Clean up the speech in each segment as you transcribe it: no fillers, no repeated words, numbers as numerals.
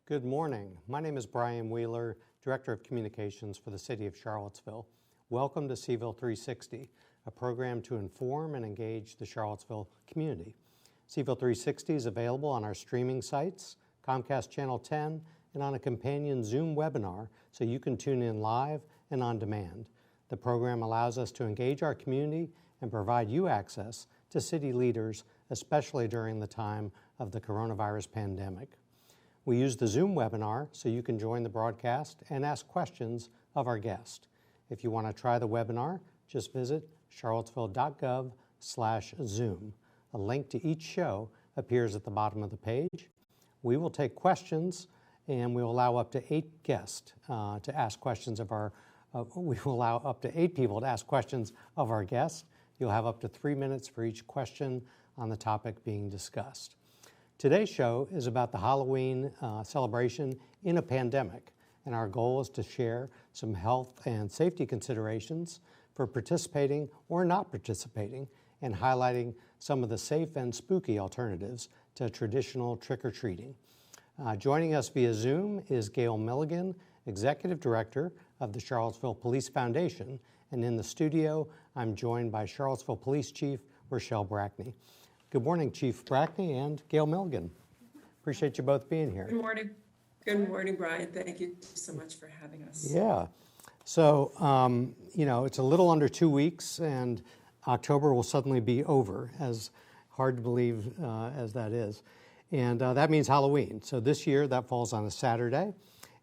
Good morning. My name is Brian Wheeler, Director of Communications for the City of Charlottesville. Welcome to Cville360, a program to inform and engage the Charlottesville community. Cville360 is available on our streaming sites, Comcast Channel 10, and on a companion Zoom webinar, so you can tune in live and on demand. The program allows us to engage our community and provide you access to city leaders, especially during the time of the coronavirus pandemic. We use the Zoom webinar so you can join the broadcast and ask questions of our guest. If you want to try the webinar, just visit charlottesville.gov/Zoom. A link to each show appears at the bottom of the page. We will take questions, and we will allow up to 8 guests to ask questions of our. We will allow up to 8 people to ask questions of our guests. You'll have up to 3 minutes for each question on the topic being discussed. Today's show is about the Halloween celebration in a pandemic, and our goal is to share some health and safety considerations for participating or not participating, and highlighting some of the safe and spooky alternatives to traditional trick-or-treating. Joining us via Zoom is Gail Milligan, Executive Director of the Charlottesville Police Foundation, and in the studio, I'm joined by Charlottesville Police Chief RaShall Brackney. Good morning, Chief Brackney and Gail Milligan. Appreciate you both being here. Good morning. Good morning, Brian. Thank you so much for having us. Yeah. So, it's a little under 2 weeks, and October will suddenly be over, as hard to believe as that is. And that means Halloween. So this year, that falls on a Saturday,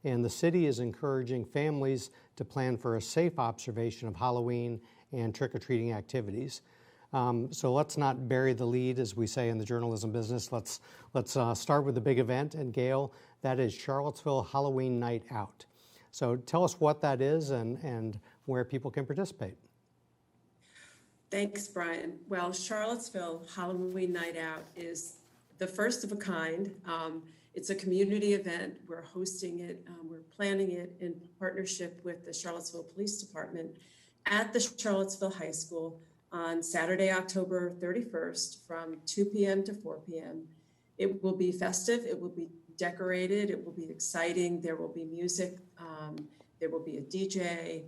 and the city is encouraging families to plan for a safe observation of Halloween and trick-or-treating activities. So let's not bury the lead, as we say in the journalism business. Let's start with the big event. And Gail, that is Charlottesville Halloween Night Out. So tell us what that is and where people can participate. Thanks, Brian. Well, Charlottesville Halloween Night Out is the first of a kind. It's a community event. We're hosting it. We're planning it in partnership with the Charlottesville Police Department at the Charlottesville High School on Saturday, October 31st from 2 p.m. to 4 p.m. It will be festive. It will be decorated. It will be exciting. There will be music. There will be a DJ.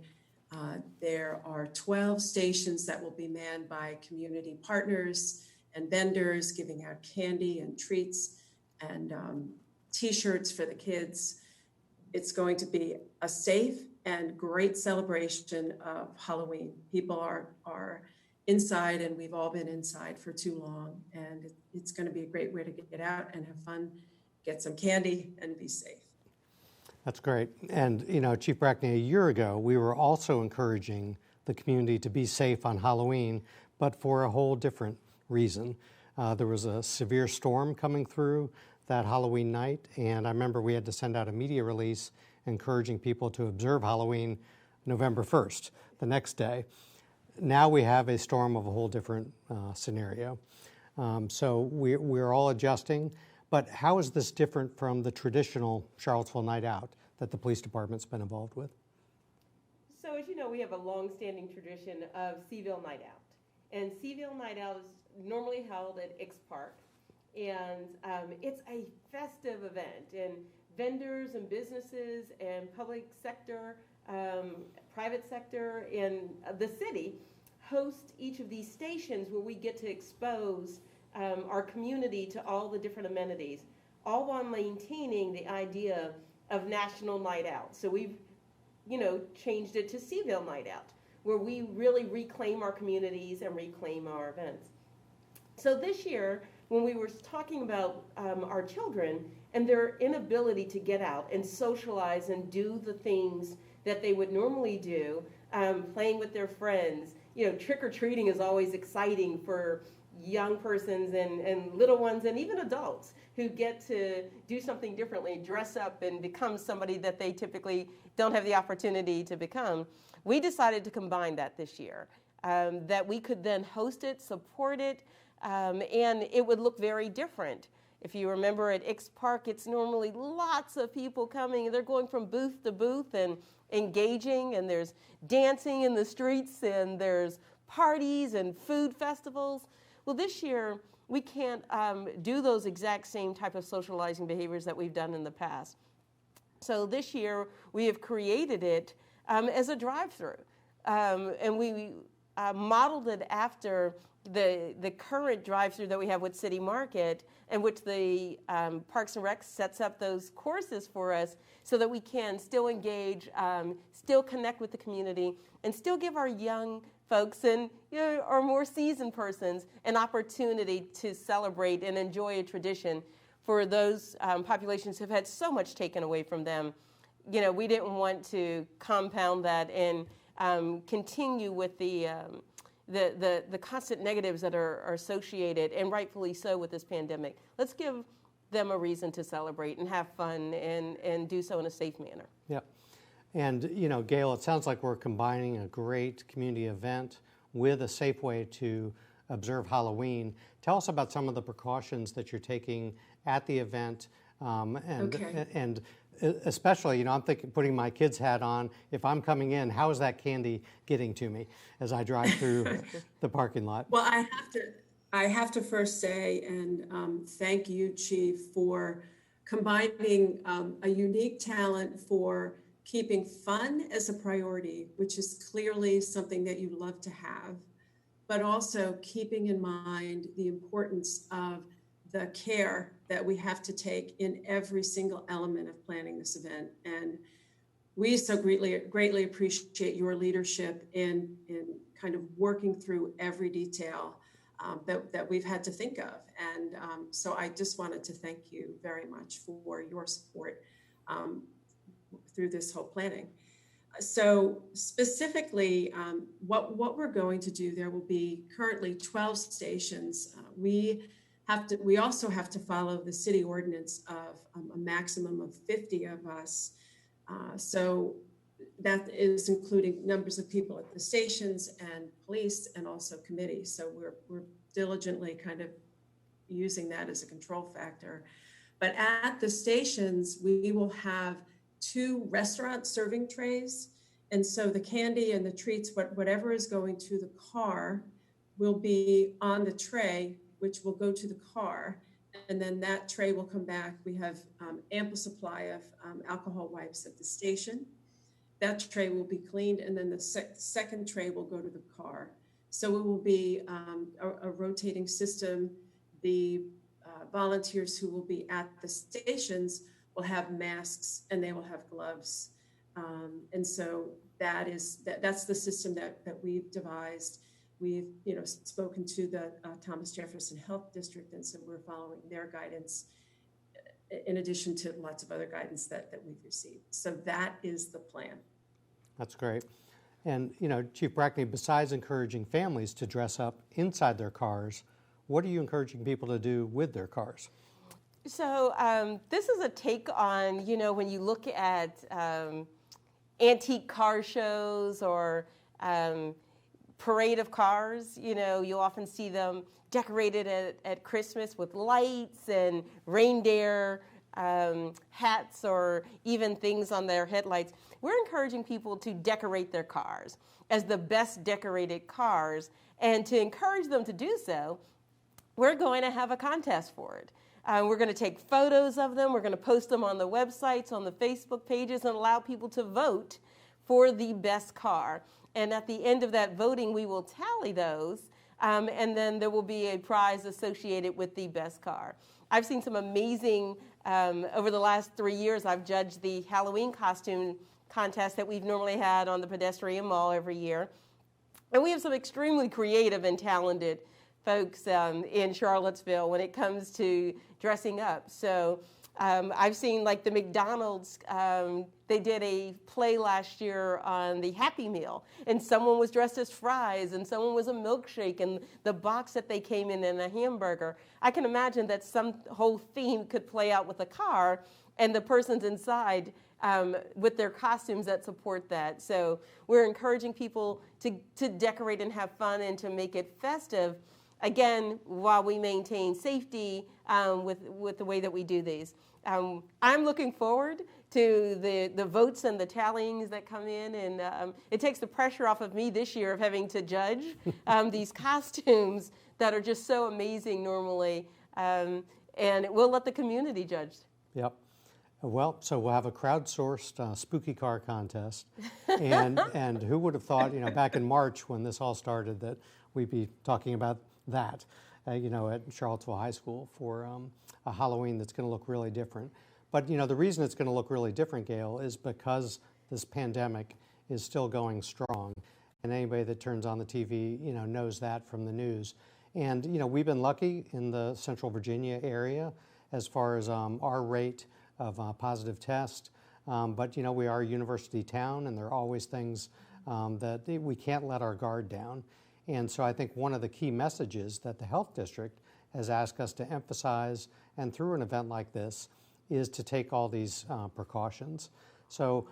There are 12 stations that will be manned by community partners and vendors, giving out candy and treats and T-shirts for the kids. It's going to be a safe and great celebration of Halloween. People are inside, and we've all been inside for too long, and it's going to be a great way to get out and have fun, get some candy, and be safe. That's great. And, Chief Brackney, a year ago, we were also encouraging the community to be safe on Halloween, but for a whole different reason. There was a severe storm coming through that Halloween night, and I remember we had to send out a media release encouraging people to observe Halloween November 1st, the next day. Now we have a storm of a whole different scenario. So we're all adjusting. But how is this different from the traditional Charlottesville Night Out that the police department's been involved with? So as you know, we have a long-standing tradition of Cville Night Out. And Cville Night Out is normally held at X Park. And it's a festive event. And vendors and businesses and public sector, private sector in the city host each of these stations where we get to expose our community to all the different amenities, all while maintaining the idea of National Night Out. So we've, changed it to Cville Night Out, where we really reclaim our communities and reclaim our events. So this year, when we were talking about our children and their inability to get out and socialize and do the things that they would normally do, playing with their friends, trick-or-treating is always exciting for young persons and little ones and even adults who get to do something differently, dress up and become somebody that they typically don't have the opportunity to become. We decided to combine that this year, that we could then host it, support it, and it would look very different. If you remember at X Park, it's normally lots of people coming. They're going from booth to booth and engaging, and there's dancing in the streets, and there's parties and food festivals. Well, this year, we can't do those exact same type of socializing behaviors that we've done in the past. So this year we have created it as a drive-through, and we modeled it after the current drive-through that we have with City Market, in which the Parks and Rec sets up those courses for us so that we can still engage, still connect with the community, and still give our young folks and our more seasoned persons an opportunity to celebrate and enjoy a tradition for those populations who have had so much taken away from them. We didn't want to compound that and continue with the constant negatives that are associated, and rightfully so, with this pandemic. Let's give them a reason to celebrate and have fun and do so in a safe manner. Yep. And, Gail, it sounds like we're combining a great community event with a safe way to observe Halloween. Tell us about some of the precautions that you're taking at the event, and especially, I'm thinking, putting my kid's hat on, if I'm coming in, how is that candy getting to me as I drive through the parking lot? Well, I have to first say, and thank you, Chief, for combining a unique talent for keeping fun as a priority, which is clearly something that you love to have, but also keeping in mind the importance of the care that we have to take in every single element of planning this event. And we so greatly appreciate your leadership in kind of working through every detail that we've had to think of. And so I just wanted to thank you very much for your support through this whole planning. So specifically, what we're going to do, there will be currently 12 stations. We also have to follow the city ordinance of a maximum of 50 of us. So that is including numbers of people at the stations and police and also committees. So we're diligently kind of using that as a control factor. But at the stations, we will have 2 restaurant serving trays. And so the candy and the treats, whatever is going to the car, will be on the tray, which will go to the car. And then that tray will come back. We have ample supply of alcohol wipes at the station. That tray will be cleaned, and then the second tray will go to the car. So it will be a rotating system. The volunteers who will be at the stations will have masks and they will have gloves. And so that's the system that we've devised. We've spoken to the Thomas Jefferson Health District, and so we're following their guidance in addition to lots of other guidance that we've received. So that is the plan. That's great. And, Chief Brackney, besides encouraging families to dress up inside their cars, what are you encouraging people to do with their cars? So this is a take on, when you look at antique car shows or parade of cars, you often see them decorated at Christmas with lights and reindeer hats or even things on their headlights. We're encouraging people to decorate their cars as the best decorated cars, and to encourage them to do so, we're going to have a contest for it. We're going to take photos of them. We're going to post them on the websites, on the Facebook pages, and allow people to vote for the best car. And at the end of that voting, we will tally those, and then there will be a prize associated with the best car. I've seen some amazing, over the last 3 years, I've judged the Halloween costume contest that we've normally had on the pedestrian mall every year. And we have some extremely creative and talented folks in Charlottesville when it comes to dressing up. So I've seen, like, the McDonald's, they did a play last year on the Happy Meal, and someone was dressed as fries, and someone was a milkshake, and the box that they came in a hamburger. I can imagine that some whole theme could play out with a car, and the person's inside with their costumes that support that. So we're encouraging people to decorate and have fun and to make it festive. again, while we maintain safety with the way that we do these. I'm looking forward to the votes and the tallings that come in, and it takes the pressure off of me this year of having to judge these costumes that are just so amazing normally, and we'll let the community judge. Yep. Well, so we'll have a crowdsourced spooky car contest, and who would have thought, back in March when this all started, that we'd be talking about that, at Charlottesville High School for a Halloween that's going to look really different. But the reason it's going to look really different, Gail, is because this pandemic is still going strong, and anybody that turns on the TV, knows that from the news. And we've been lucky in the Central Virginia area as far as our rate of positive test. But we are a university town, and there are always things that we can't let our guard down. And so I think one of the key messages that the health district has asked us to emphasize, and through an event like this, is to take all these precautions. So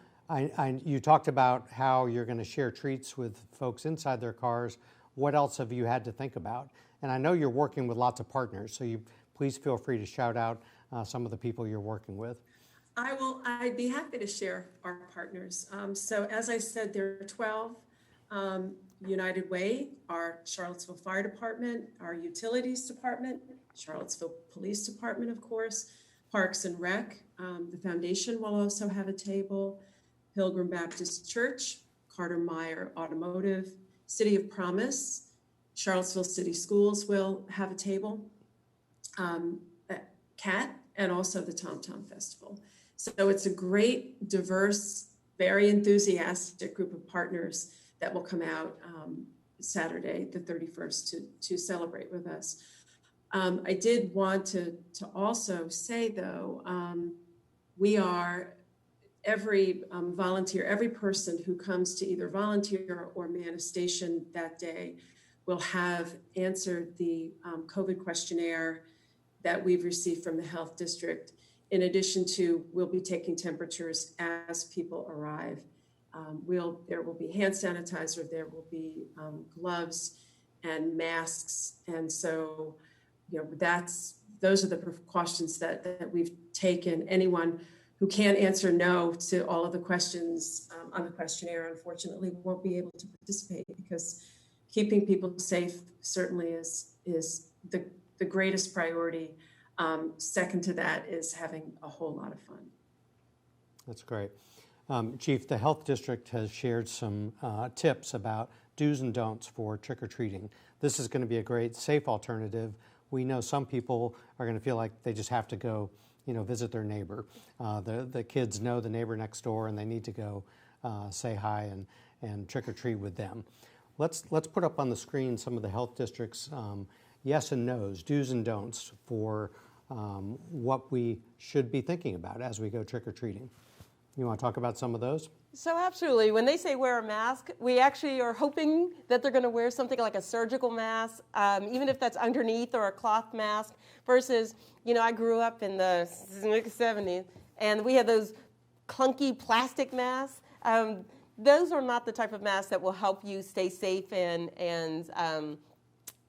you talked about how you're going to share treats with folks inside their cars. What else have you had to think about? And I know you're working with lots of partners, so please feel free to shout out some of the people you're working with. I'd be happy to share our partners. So as I said, there are 12. United Way, our Charlottesville Fire Department, our Utilities Department, Charlottesville Police Department, of course, Parks and Rec. The foundation will also have a table. Pilgrim Baptist Church, Carter Meyer Automotive, City of Promise, Charlottesville City Schools will have a table. CAT, and also the Tom Tom Festival. So it's a great, diverse, very enthusiastic group of partners that will come out Saturday, the 31st, to celebrate with us. I did want to also say, though, we are every volunteer, every person who comes to either volunteer or man a station that day will have answered the COVID questionnaire that we've received from the health district. In addition to, we'll be taking temperatures as people arrive. There will be hand sanitizer, there will be gloves and masks. And so, those are the precautions that we've taken. Anyone who can't answer no to all of the questions on the questionnaire, unfortunately, won't be able to participate, because keeping people safe certainly is the greatest priority. Second to that is having a whole lot of fun. That's great. Chief, the health district has shared some tips about do's and don'ts for trick-or-treating. This is going to be a great, safe alternative. We know some people are going to feel like they just have to go, visit their neighbor. The kids know the neighbor next door, and they need to go say hi and trick-or-treat with them. Let's put up on the screen some of the health district's yes and no's, do's and don'ts for what we should be thinking about as we go trick-or-treating. You want to talk about some of those? So absolutely. When they say wear a mask, we actually are hoping that they're going to wear something like a surgical mask, even if that's underneath, or a cloth mask, versus, I grew up in the 70s, and we had those clunky plastic masks. Those are not the type of masks that will help you stay safe and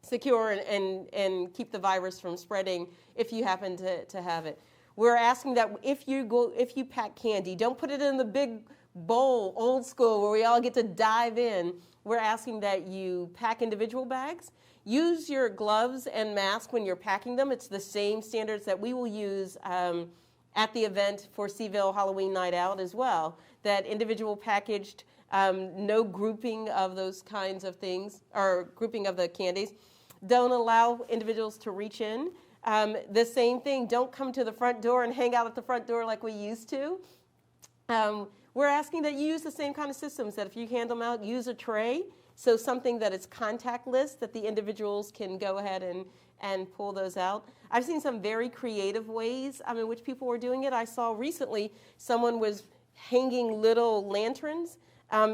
secure and keep the virus from spreading if you happen to have it. We're asking that if you pack candy, don't put it in the big bowl, old school, where we all get to dive in. We're asking that you pack individual bags. Use your gloves and mask when you're packing them. It's the same standards that we will use at the event for Cville Halloween Night Out as well. That individual packaged, no grouping of those kinds of things, or grouping of the candies. Don't allow individuals to reach in. The same thing, don't come to the front door and hang out at the front door like we used to. We're asking that you use the same kind of systems, that if you hand them out, use a tray, so something that is contactless, that the individuals can go ahead and pull those out. I've seen some very creative ways in which people were doing it. I saw recently someone was hanging little lanterns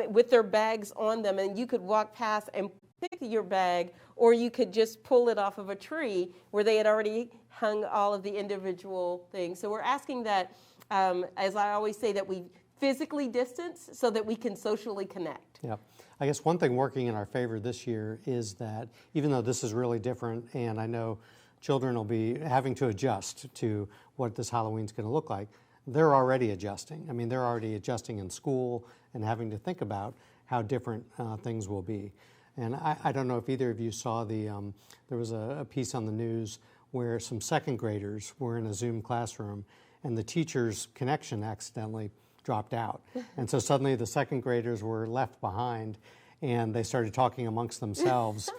with their bags on them, and you could walk past and pick your bag, or you could just pull it off of a tree where they had already hung all of the individual things. So we're asking that, as I always say, that we physically distance so that we can socially connect. Yep. I guess one thing working in our favor this year is that even though this is really different, and I know children will be having to adjust to what this Halloween's going to look like, they're already adjusting. I mean, they're already adjusting in school and having to think about how different things will be. And I don't know if either of you saw there was a piece on the news where some second graders were in a Zoom classroom and the teacher's connection accidentally dropped out. And so suddenly the second graders were left behind and they started talking amongst themselves.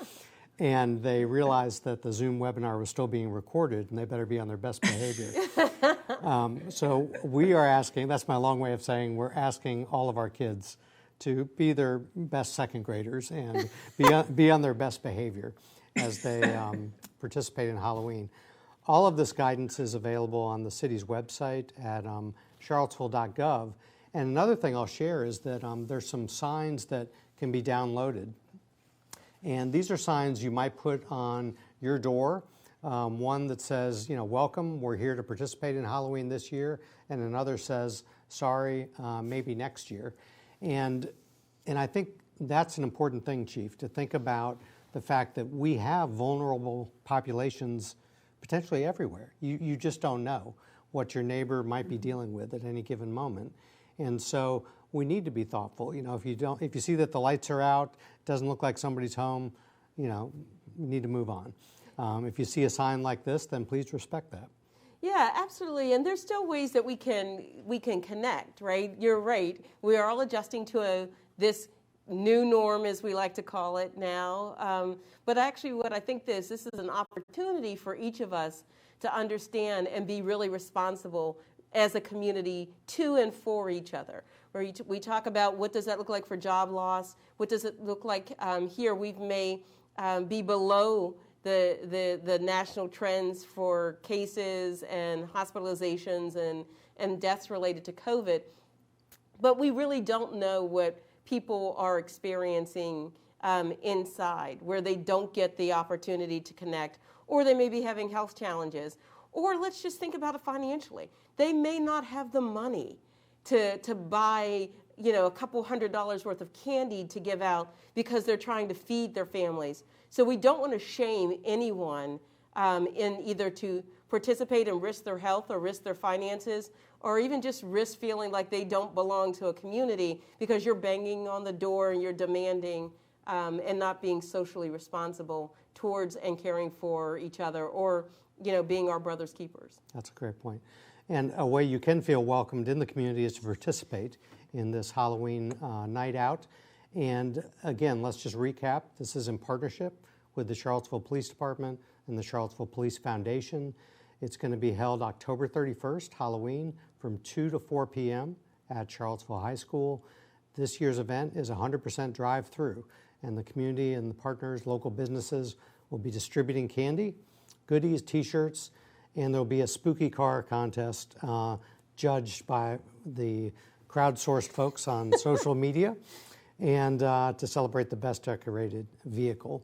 And they realized that the Zoom webinar was still being recorded and they better be on their best behavior. So we are asking, that's my long way of saying we're asking all of our kids to be their best second graders and be on their best behavior as they participate in Halloween. All of this guidance is available on the city's website at charlottesville.gov. And another thing I'll share is that there's some signs that can be downloaded. And these are signs you might put on your door. One that says, welcome, we're here to participate in Halloween this year. And another says, sorry, maybe next year. And I think that's an important thing, Chief, to think about the fact that we have vulnerable populations potentially everywhere. You just don't know what your neighbor might be dealing with at any given moment. And so we need to be thoughtful. If you see that the lights are out, it doesn't look like somebody's home, you need to move on. If you see a sign like this, then please respect that. Yeah, absolutely. And there's still ways that we can connect, right? You're right. We are all adjusting to this new norm, as we like to call it now. But actually what I think this is an opportunity for each of us to understand and be really responsible as a community to and for each other. We talk about what does that look like for job loss? What does it look like here? We may be below the national trends for cases and hospitalizations and deaths related to COVID. But we really don't know what people are experiencing inside, where they don't get the opportunity to connect, or they may be having health challenges. Or let's just think about it financially. They may not have the money to buy a couple $100s worth of candy to give out because they're trying to feed their families. So we don't want to shame anyone in either to participate and risk their health or risk their finances, or even just risk feeling like they don't belong to a community because you're banging on the door and you're demanding and not being socially responsible towards and caring for each other, or being our brother's keepers. That's a great point. And a way you can feel welcomed in the community is to participate in this Halloween night out. And again, let's just recap. This is in partnership with the Charlottesville Police Department and the Charlottesville Police Foundation. It's going to be held October 31st, Halloween, from 2 to 4 p.m. at Charlottesville High School. This year's event is 100% drive-through, and the community and the partners, local businesses, will be distributing candy, goodies, T-shirts, and there'll be a spooky car contest judged by the crowdsourced folks on social media, and to celebrate the best decorated vehicle.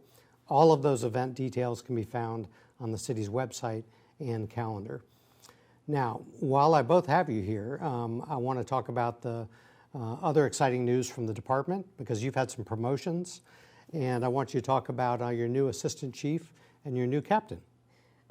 All of those event details can be found on the city's website and calendar. Now, while I both have you here, I want to talk about the other exciting news from the department, because you've had some promotions, and I want you to talk about your new assistant chief and your new captain.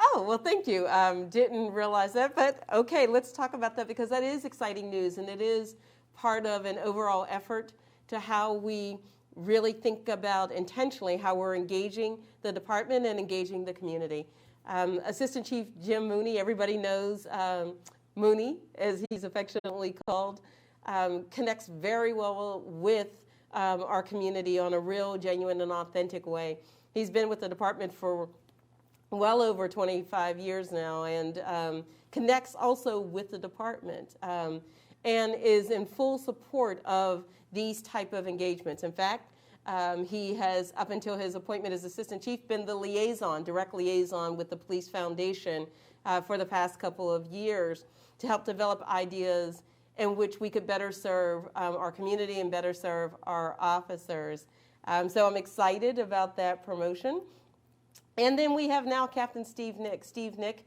Oh, well, thank you. Didn't realize that, but okay, let's talk about that, because that is exciting news, and it is part of an overall effort to how we really think about intentionally how we're engaging the department and engaging the community. Assistant Chief Jim Mooney, everybody knows Mooney, as he's affectionately called, connects very well with our community on a real, genuine, and authentic way. He's been with the department for well over 25 years now, and connects also with the department, and is in full support of these type of engagements. In fact, he has, up until his appointment as assistant chief, been the direct liaison with the Police Foundation for the past couple of years to help develop ideas in which we could better serve our community and better serve our officers. So I'm excited about that promotion. And then we have now Captain Steve Nick. Steve Nick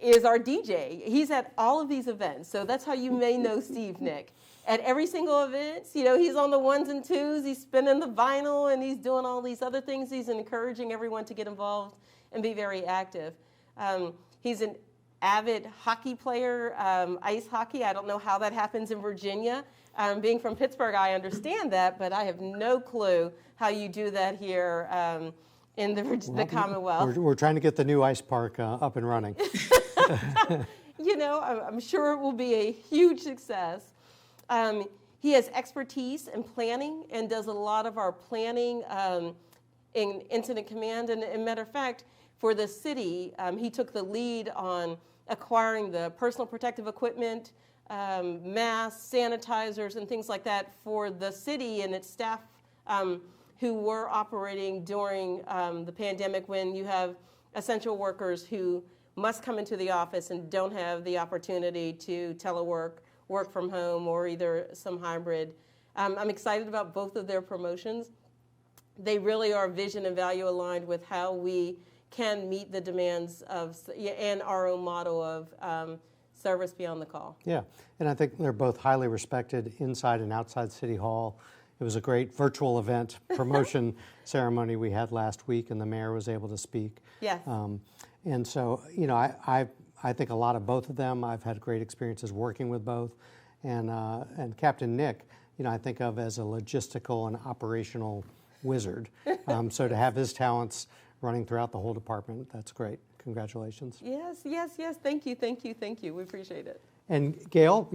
is our DJ. He's at all of these events, so that's how you may know Steve, Nick. At every single event, he's on the ones and twos, he's spinning the vinyl, and he's doing all these other things. He's encouraging everyone to get involved and be very active. He's an avid hockey player, ice hockey. I don't know how that happens in Virginia. Being from Pittsburgh, I understand that, but I have no clue how you do that here in the Commonwealth. We're trying to get the new ice park up and running. I'm sure it will be a huge success. He has expertise in planning and does a lot of our planning in incident command. And matter of fact, for the city, he took the lead on acquiring the personal protective equipment, masks, sanitizers, and things like that for the city and its staff who were operating during the pandemic, when you have essential workers who must come into the office and don't have the opportunity to telework, work from home, or either some hybrid. I'm excited about both of their promotions. They really are vision and value aligned with how we can meet the demands of, and our own motto of service beyond the call. Yeah, and I think they're both highly respected inside and outside City Hall. It was a great virtual event promotion ceremony we had last week, and the mayor was able to speak. Yes. And so, I think a lot of both of them. I've had great experiences working with both. And Captain Nick, I think of as a logistical and operational wizard. So to have his talents running throughout the whole department, that's great. Congratulations. Yes. Thank you. We appreciate it. And Gail,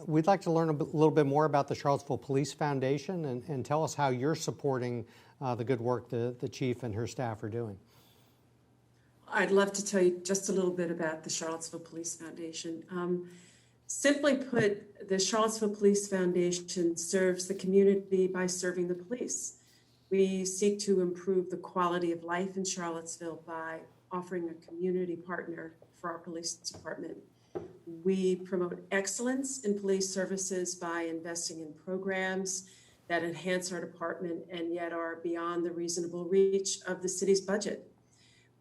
we'd like to learn a little bit more about the Charlottesville Police Foundation and tell us how you're supporting the good work the chief and her staff are doing. I'd love to tell you just a little bit about the Charlottesville Police Foundation. Simply put, the Charlottesville Police Foundation serves the community by serving the police. We seek to improve the quality of life in Charlottesville by offering a community partner for our police department. We promote excellence in police services by investing in programs that enhance our department and yet are beyond the reasonable reach of the city's budget.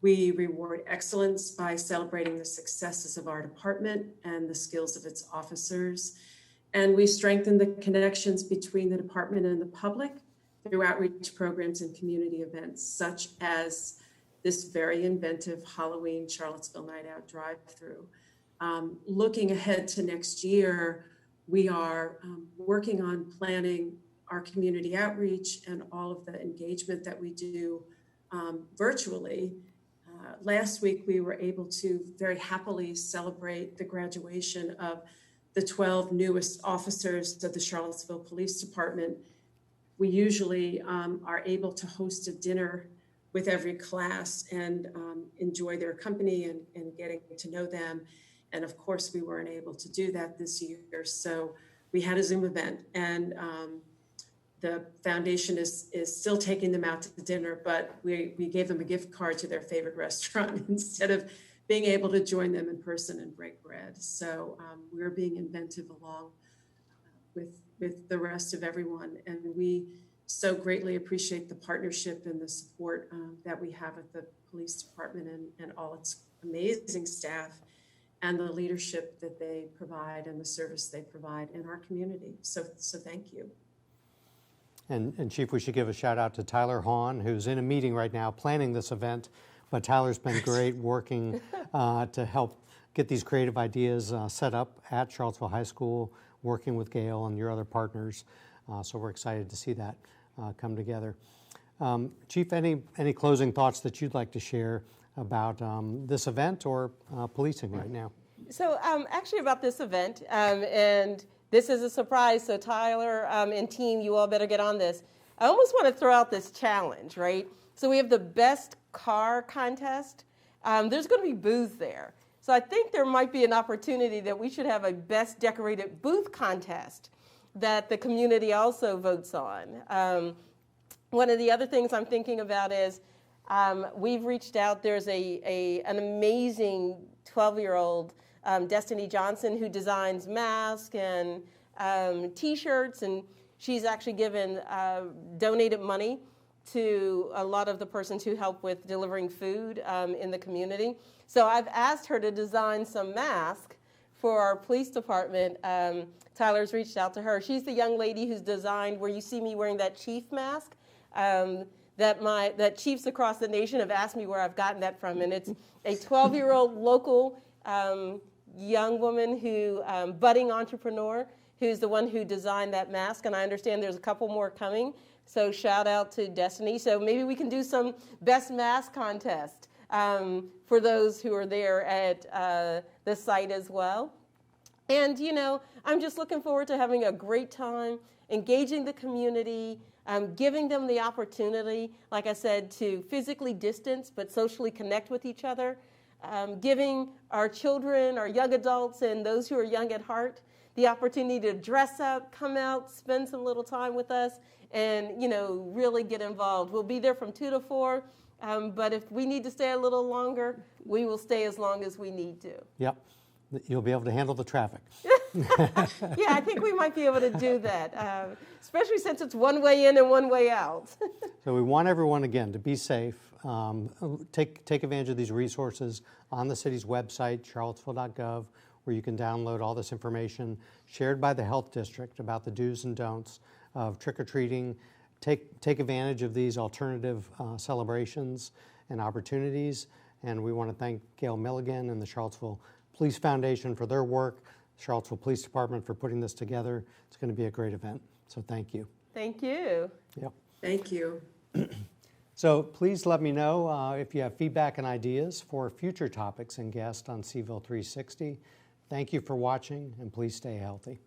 We reward excellence by celebrating the successes of our department and the skills of its officers. And we strengthen the connections between the department and the public through outreach programs and community events, such as this very inventive Halloween Charlottesville Night Out drive-through. Looking ahead to next year, we are working on planning our community outreach and all of the engagement that we do virtually. Last week, we were able to very happily celebrate the graduation of the 12 newest officers of the Charlottesville Police Department. We usually are able to host a dinner with every class and enjoy their company and getting to know them. And of course, we weren't able to do that this year. So we had a Zoom event, and the foundation is still taking them out to dinner, but we gave them a gift card to their favorite restaurant instead of being able to join them in person and break bread. So we're being inventive along with the rest of everyone. And we so greatly appreciate the partnership and the support that we have at the police department and all its amazing staff and the leadership that they provide and the service they provide in our community. So thank you. And Chief, we should give a shout out to Tyler Hahn, who's in a meeting right now planning this event, but Tyler's been great working to help get these creative ideas set up at Charlottesville High School, working with Gail and your other partners. So we're excited to see that come together. Chief, any closing thoughts that you'd like to share about this event or policing right now? So actually about this event, and this is a surprise, so Tyler and team, you all better get on this. I almost want to throw out this challenge, right? So we have the best car contest. There's going to be booths there. So I think there might be an opportunity that we should have a best decorated booth contest that the community also votes on. One of the other things I'm thinking about is we've reached out. There's an amazing 12-year-old Destiny Johnson, who designs masks and T-shirts, and she's actually given donated money to a lot of the persons who help with delivering food in the community. So I've asked her to design some masks for our police department. Tyler's reached out to her. She's the young lady who's designed where you see me wearing that chief mask. That chiefs across the nation have asked me where I've gotten that from, and it's a 12-year-old local young woman who, budding entrepreneur, who's the one who designed that mask, and I understand there's a couple more coming. So shout out to Destiny. So maybe we can do some best mask contest for those who are there at the site as well. And, you know, I'm just looking forward to having a great time, engaging the community, giving them the opportunity, like I said, to physically distance but socially connect with each other, giving our children, our young adults, and those who are young at heart the opportunity to dress up, come out, spend some little time with us, and, you know, really get involved. We'll be there from 2 to 4, but if we need to stay a little longer, we will stay as long as we need to. Yep. You'll be able to handle the traffic. Yeah, I think we might be able to do that, especially since it's one way in and one way out. So we want everyone, again, to be safe. Take advantage of these resources on the city's website, charlottesville.gov, where you can download all this information shared by the health district about the do's and don'ts of trick-or-treating. Take advantage of these alternative celebrations and opportunities. And we want to thank Gail Milligan and the Charlottesville Police Foundation for their work, the Charlottesville Police Department for putting this together. It's going to be a great event. So thank you. Thank you. Yep. Thank you. So please let me know if you have feedback and ideas for future topics and guests on Cville360. Thank you for watching, and please stay healthy.